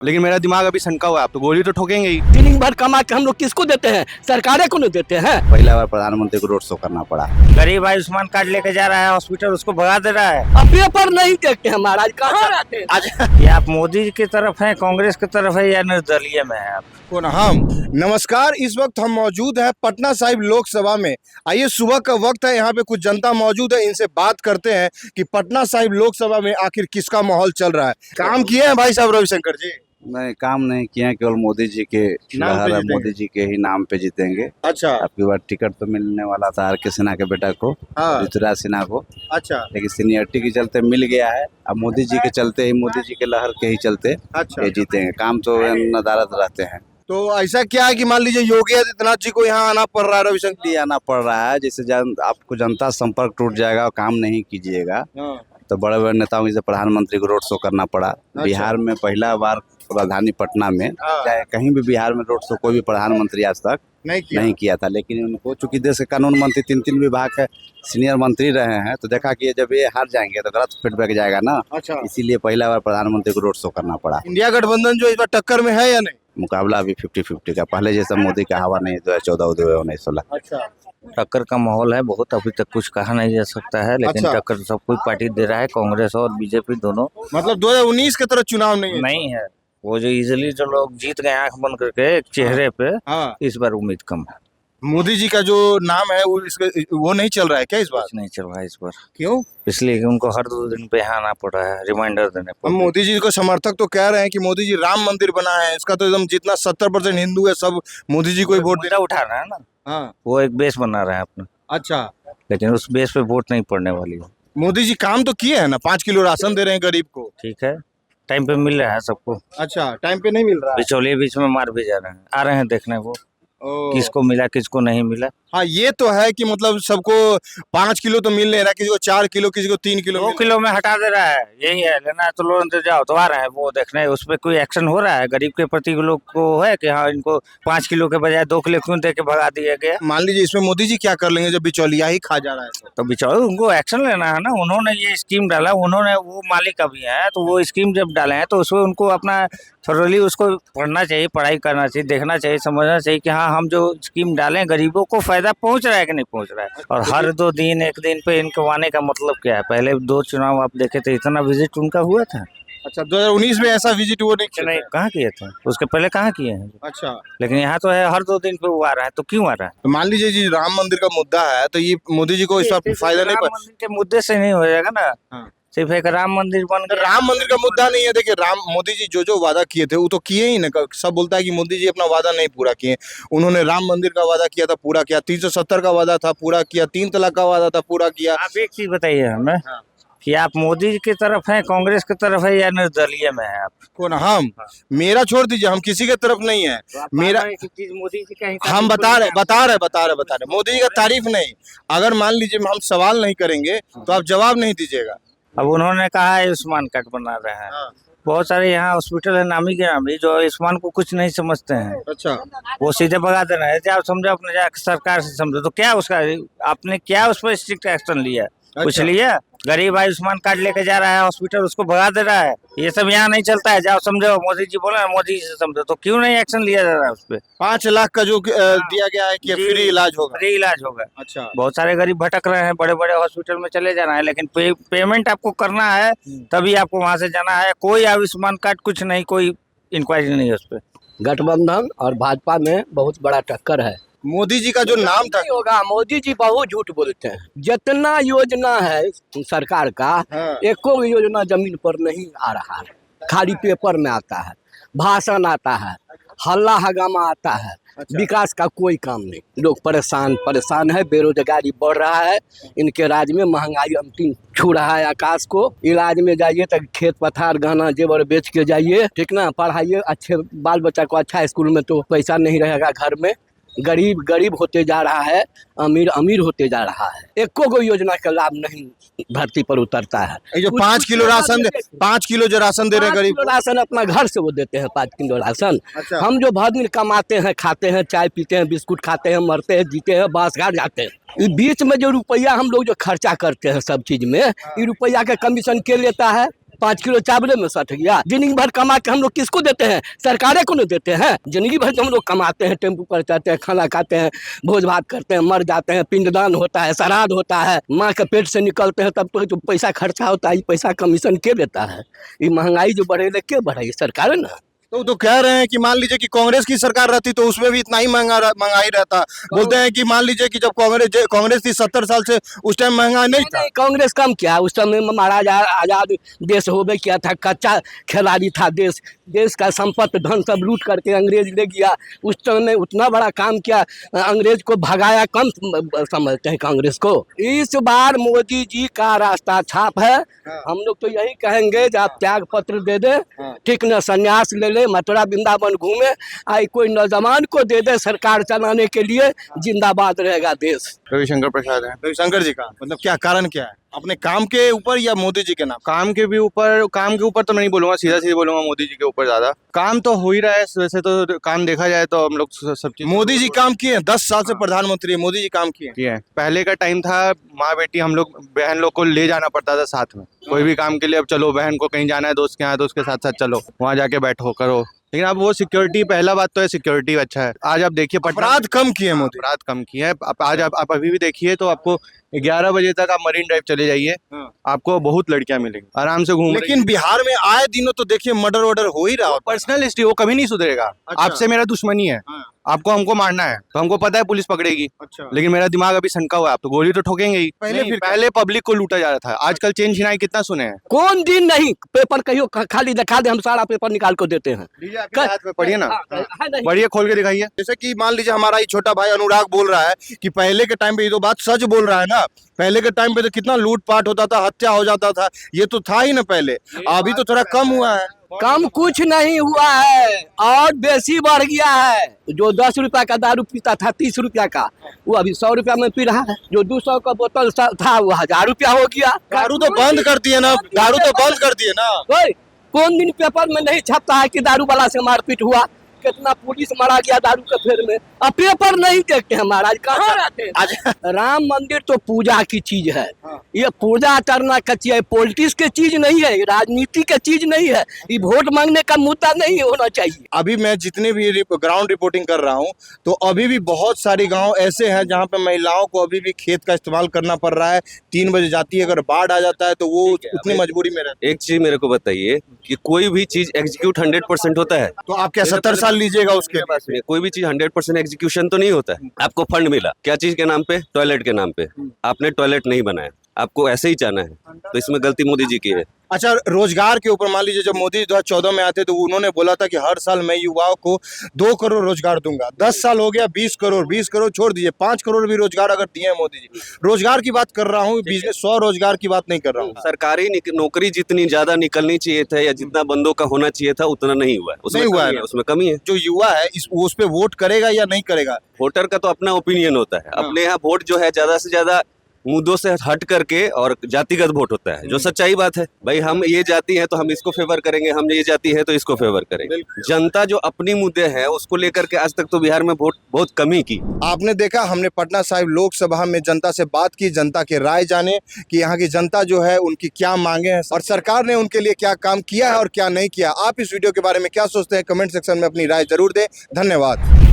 लेकिन मेरा दिमाग अभी सनका हुआ है, आप तो गोली तो ठोकेंगे ही। दिन भर कमा के हम लोग किसको देते हैं? सरकारें को नहीं देते हैं। पहला बार प्रधानमंत्री को रोड शो करना पड़ा। गरीब आयुष्मान कार्ड लेके जा रहा है हॉस्पिटल, उसको भगा दे रहा है। अब पेपर नहीं देखते हैं महाराज, कहाँ रहते हैं? ये आप मोदी जी की तरफ हैं, कांग्रेस की तरफ है या निर्दलीय में है आप? हम नमस्कार, इस वक्त हम मौजूद हैं पटना साहिब लोकसभा में। आइए, सुबह का वक्त है, यहाँ पे कुछ जनता मौजूद है, इनसे बात करते हैं कि पटना साहिब लोकसभा में आखिर किसका माहौल चल रहा है। काम किए हैं भाई साहब रविशंकर जी? नहीं, काम नहीं किए हैं, केवल मोदी जी के लहर है, मोदी जी के ही नाम पे जीतेंगे। अच्छा, आपकी बार टिकट तो मिलने वाला था आर.के. सिन्हा के बेटा को, हाँ। ऋतुराज सिन्हा को, अच्छा, लेकिन सीनियरिटी के चलते मिल गया है। अब मोदी जी के चलते ही, मोदी जी के लहर के ही चलते अच्छा। ये जीतेंगे। काम तो नदारद रहते हैं। तो ऐसा क्या है कि मान लीजिए योगी आदित्यनाथ जी को यहाँ आना पड़ रहा है रविशंकर? इसलिए आना पड़ रहा है, जिससे आपको जनता संपर्क टूट जाएगा और काम नहीं कीजिएगा तो बड़े बड़े नेताओं जैसे प्रधानमंत्री को रोड शो करना पड़ा। बिहार में पहला बार राजधानी पटना में, चाहे कहीं भी बिहार में रोड शो कोई भी प्रधानमंत्री आज तक नहीं किया था। लेकिन उनको चूंकि देश के कानून मंत्री 3 विभाग के सीनियर मंत्री रहे हैं, तो देखा कि जब ये हार जाएंगे तो गलत फीडबैक जाएगा ना। अच्छा, इसीलिए पहला बार प्रधानमंत्री को रोड शो करना पड़ा। इंडिया गठबंधन जो इस बार टक्कर में है या नहीं? मुकाबला अभी 50-50 का, पहले जैसा मोदी का हवा नहीं 2014 2019-16। अच्छा, टक्कर का माहौल है बहुत, अभी तक कुछ कहा नहीं जा सकता है, लेकिन अच्छा। टक्कर सब कोई पार्टी दे रहा है, कांग्रेस और बीजेपी दोनों। मतलब 2019 के तरह चुनाव नहीं है? नहीं है, वो जो इजिली जो लोग जीत गए आंख बंद करके एक चेहरे पे, हाँ। इस बार उम्मीद कम है। मोदी जी का जो नाम है वो नहीं चल रहा है क्या इस बार? कुछ नहीं चल रहा है इस बार, क्यों? इसलिए कि उनको हर 2 दिन पे यहाँ आना पड़ रहा है, रिमाइंडर देने हम पड़ मोदी जी को समर्थक तो कह रहे हैं कि मोदी जी राम मंदिर बना है, इसका तो एकदम जितना 70% हिंदू है सब मोदी जी को ही वोट दे। उठा रहा है ना, हाँ, वो एक बेस बना रहे हैं अपना, अच्छा। लेकिन उस बेस पे वोट नहीं पड़ने वाली है। मोदी जी काम तो किए हैं ना, 5 किलो राशन दे रहे हैं गरीब को। ठीक है, टाइम पे मिल रहा है सबको। अच्छा, टाइम पे नहीं मिल रहा है। बिचौलिए बीच में मार भी जा रहे हैं, आ रहे हैं देखने वो किसको मिला किसको नहीं मिला। हाँ, ये तो है कि मतलब सबको 5 किलो तो मिल नहीं रहा, किसी को 4 किलो, किसी को 3 किलो। 2 किलो में हटा दे रहा है, यही है। लेना है तो लोन दे जाओ, तो आ रहा है वो देखने, उस पर कोई एक्शन हो रहा है गरीब के प्रति लोग को है कि हाँ इनको 5 किलो के बजाय 2 किलो क्यों दे के भगा दिया गया। मान लीजिए इसमें मोदी जी क्या कर लेंगे जब बिचौलिया ही खा जा रहा है? तो बिचौलिए उनको एक्शन लेना है ना, उन्होंने ये स्कीम डाला, उन्होंने वो मालिक अभी है, तो वो स्कीम जब डाले हैं तो उसमें उनको अपना थोरली उसको पढ़ना चाहिए, पढ़ाई करना चाहिए, देखना चाहिए, समझना चाहिए कि हाँ हम जो स्कीम डालें गरीबों को फायदा पहुंच रहा है कि नहीं पहुंच रहा है। और हर 2 दिन 1 दिन पे इनको आने का मतलब क्या है? पहले 2 चुनाव आप देखे थे, इतना विजिट उनका हुआ था? अच्छा, 2019 में ऐसा विजिट वो नहीं कहाँ किए थे, उसके पहले कहाँ किए हैं? अच्छा, लेकिन यहाँ तो है हर 2 दिन पे वो आ रहा है, तो क्यों आ रहा है? तो मान लीजिए जी राम मंदिर का मुद्दा है, तो ये मोदी जी को इस बार फायदा नहीं राम मंदिर के मुद्दे से नहीं हो जाएगा ना। हाँ। सिर्फ एक राम मंदिर बन गया। राम मंदिर का मुद्दा नहीं है। देखिए, मोदी जी जो वादा किए थे वो तो किए ही ना। सब बोलता है कि मोदी जी अपना वादा नहीं पूरा किए। उन्होंने राम मंदिर का वादा किया था, पूरा किया। 370 का वादा था, पूरा किया। 3 तलाक का वादा था, पूरा किया। आप एक चीज बताइए हमें कि आप मोदी जी की तरफ हैं, कांग्रेस की तरफ है या निर्दलीय में है आप? कौन? हम? मेरा छोड़ दीजिए, हम किसी के तरफ नहीं है। मेरा चीज मोदी जी का हम बता रहे मोदी जी का तारीफ नहीं। अगर मान लीजिए हम सवाल नहीं करेंगे तो आप जवाब नहीं दीजिएगा। अब उन्होंने कहा है आयुष्मान कार्ड बना रहे हैं, बहुत सारे यहाँ हॉस्पिटल है नामी गिरामी जो आयुष्मान को कुछ नहीं समझते हैं। अच्छा, वो सीधे भगा देना है। आप समझो, अपने जाकर सरकार से समझो, तो क्या उसका आपने क्या उस पर स्ट्रिक्ट एक्शन लिया? कुछ लिया? गरीब आयुष्मान कार्ड लेके जा रहा है हॉस्पिटल, उसको भगा दे रहा है। ये सब यहाँ नहीं चलता है। जाओ समझो, मोदी जी बोला मोदी जी से समझो, तो क्यों नहीं एक्शन लिया जा रहा है उस पर? 5 लाख का जो दिया गया है कि फ्री इलाज होगा। फ्री इलाज होगा। अच्छा, बहुत सारे गरीब भटक रहे हैं, बड़े बड़े हॉस्पिटल में चले जाना है, लेकिन पेमेंट आपको करना है तभी आपको वहाँ से जाना है। कोई आयुष्मान कार्ड कुछ नहीं, कोई इंक्वायरी नहीं है उस पर। गठबंधन और भाजपा में बहुत बड़ा टक्कर है। मोदी जी का जो नाम था होगा, मोदी जी बहुत झूठ बोलते हैं। जितना योजना है सरकार का, एको योजना जमीन पर नहीं आ रहा है, खाली पेपर में आता है, भाषण आता है, हल्ला हगामा आता है। अच्छा। विकास का कोई काम नहीं। लोग परेशान है, बेरोजगारी बढ़ रहा है, इनके राज्य में महंगाई अंतिम छू रहा है आकाश को। इलाज में जाइए तो खेत पथार गहना जेवर बेच के जाइए, ठीक ना। पढ़ाइए अच्छे बाल बच्चा को अच्छा स्कूल में, तो पैसा नहीं रहेगा घर में। गरीब होते जा रहा है, अमीर होते जा रहा है। एको को योजना का लाभ नहीं धरती पर उतरता है। ये जो 5 किलो राशन 5 किलो जो राशन दे रहे हैं गरीब, राशन अपना घर से वो देते हैं 5 किलो राशन। अच्छा। हम जो भर दिन कमाते हैं, खाते हैं, चाय पीते हैं, बिस्कुट खाते हैं, मरते हैं, जीते हैं, बांसघाट जाते हैं। बीच में जो रुपया हम लोग जो खर्चा करते हैं सब चीज में, ये रुपया का कमीशन के लेता है? 5 किलो चावल में सट गया। जिंदगी भर कमा के हम लोग किसको देते हैं? सरकारें को नहीं देते हैं। जिंदगी भर जो हम लोग कमाते हैं, टेम्पू पर चढ़ते हैं, खाना खाते हैं, भोज भात करते हैं, मर जाते हैं, पिंडदान होता है, श्राद्ध होता है, माँ के पेट से निकलते हैं, तब तो जो पैसा खर्चा होता है, ये पैसा कमीशन के देता है? ये महंगाई जो बढ़े के बढ़े सरकार है ना। तो कह रहे हैं कि मान लीजिए कि कांग्रेस की सरकार रहती तो उसमें भी इतना ही महंगाई रहता। बोलते हैं कि मान लीजिए कि जब कांग्रेस थी 70 साल से, उस टाइम महंगा नहीं था। कांग्रेस कम क्या, उस समय महाराजा आजाद देश होवे किया था, कच्चा खिलाड़ी था देश। देश का संपत्ति धन सब लूट करके अंग्रेज ले गया। उस समय उतना बड़ा काम किया, अंग्रेज को भगाया, कम समझते हैं कांग्रेस को। इस बार मोदी जी का रास्ता छाप है। हम लोग तो यही कहेंगे कि आप त्याग पत्र दे दे, ठीक न, संन्यास ले ले, मथुरा वृंदावन घूमे, आई कोई नौजवान को दे दे सरकार चलाने के लिए, जिंदाबाद रहेगा देश। रविशंकर प्रसाद है। रविशंकर जी का मतलब क्या कारण क्या है? अपने काम के ऊपर या मोदी जी के नाम? काम के ऊपर तो नहीं बोलूंगा, सीधा सीधा बोलूंगा मोदी जी के ऊपर ज्यादा। काम तो हो ही रहा है, वैसे तो काम देखा जाए तो हम लोग सब चीज। मोदी जी काम किए, 10 साल से प्रधानमंत्री है, मोदी जी काम किए। पहले का टाइम था, माँ बेटी हम लोग बहन लोग को ले जाना पड़ता था साथ में, कोई भी काम के लिए। अब चलो बहन को कहीं जाना है दोस्त के यहाँ, तो उसके साथ साथ चलो, वहाँ जाके बैठो करो। लेकिन अब वो सिक्योरिटी, पहला बात तो है सिक्योरिटी अच्छा है। आज आप देखिए अपराध कम किए मोदी। अपराध कम किए हैं। आज आप अभी भी देखिए तो आपको 11 बजे तक आप मरीन ड्राइव चले जाइए, आपको बहुत लड़कियां मिलेंगी, आराम से घूम। लेकिन बिहार में आए दिनों तो देखिए मर्डर वर्डर हो ही रहा। पर्सनल हिस्ट्री, वो कभी नहीं सुधरेगा। अच्छा। आपसे मेरा दुश्मनी है, आपको हमको मारना है तो हमको पता है पुलिस पकड़ेगी। अच्छा। लेकिन मेरा दिमाग अभी सनका हुआ है, आप तो गोली तो ठोकेंगे ही। पहले पब्लिक को लूटा जा रहा था, आजकल चेन छिनाई कितना सुने हैं। कौन दिन नहीं पेपर कहियो खाली दिखा दे, हम सारा पेपर निकाल को देते हैं। हाथ में पढ़िए ना, पढ़िए, खोल के दिखाइए। जैसे कि मान लीजिए हमारा ये छोटा भाई अनुराग बोल रहा है कि पहले के टाइम पे, ये तो बात सच बोल रहा है ना, पहले के टाइम पे तो कितना लूटपाट होता था, हत्या हो जाता था, ये तो था ही ना पहले। अभी तो थोड़ा कम हुआ है। कम कुछ नहीं हुआ है और बेसी बढ़ गया है। जो 10 रुपया का दारू पीता था 30 रुपया का, वो अभी 100 रुपया में पी रहा है। जो 200 का बोतल था वो 1000 रुपया हो गया। दारू तो बंद कर दिए ना, दारू तो बंद कर दिए ना। कौन दिन पेपर में नहीं छपता है कि दारू वाला से मारपीट हुआ, कितना पुलिस मारा गया दारू के फेर में। अब पेपर नहीं देखते हैं महाराज, कहाँ रहते हैं? राम मंदिर तो पूजा की चीज है, ये पूजा करना का चीज, पॉलिटिक्स की चीज नहीं है, राजनीति की चीज नहीं है, ये वोट मांगने का मुद्दा नहीं होना चाहिए। अभी मैं जितने भी ग्राउंड रिपोर्टिंग कर रहा हूँ तो अभी भी बहुत सारे गांव ऐसे हैं जहाँ पे महिलाओं को अभी भी खेत का इस्तेमाल करना पड़ रहा है। 3 बजे जाती है, अगर बाढ़ आ जाता है तो वो उतनी मजबूरी में रहती है। एक चीज मेरे को बताइए कि कोई भी चीज एग्जीक्यूट 100% होता है? तो आप क्या 70 साल लीजिएगा उसके पास? कोई भी चीज 100% एग्जीक्यूशन तो नहीं होता है। आपको फंड मिला क्या चीज के नाम पे? टॉयलेट के नाम पे। आपने टॉयलेट नहीं बनाया, आपको ऐसे ही जाना है, तो इसमें गलती मोदी जी की है। अच्छा, रोजगार के ऊपर मान लीजिए जब मोदी 2014 में आते तो उन्होंने बोला था कि हर साल मैं युवाओं को 2 करोड़ रोजगार दूंगा। 10 साल हो गया, 20 करोड़ छोड़ दीजिए, 5 करोड़ भी रोजगार अगर दिए हैं मोदी जी। रोजगार की बात कर रहा हूँ, बिजनेस, स्वरोजगार की बात नहीं कर रहा हूँ। सरकारी नौकरी जितनी ज्यादा निकलनी चाहिए था या जितना बंदों का होना चाहिए था उतना नहीं हुआ है, उसमें कमी है। जो युवा है उस पे वोट करेगा या नहीं करेगा? वोटर का तो अपना ओपिनियन होता है। अपने यहाँ वोट जो है ज्यादा से ज्यादा मुद्दों से हट करके और जातिगत वोट होता है, जो सच्चाई बात है। भाई हम ये जाति है तो हम इसको फेवर करेंगे, हम ये जाति है तो इसको फेवर करेंगे। जनता जो अपनी मुद्दे है उसको लेकर के आज तक तो बिहार में वोट बहुत कमी की। आपने देखा, हमने पटना साहिब लोकसभा में जनता से बात की, जनता के राय जाने कि यहाँ की जनता जो है उनकी क्या मांगे हैं और सरकार ने उनके लिए क्या काम किया है और क्या नहीं किया। आप इस वीडियो के बारे में क्या सोचते हैं? कमेंट सेक्शन में अपनी राय जरूर दें। धन्यवाद।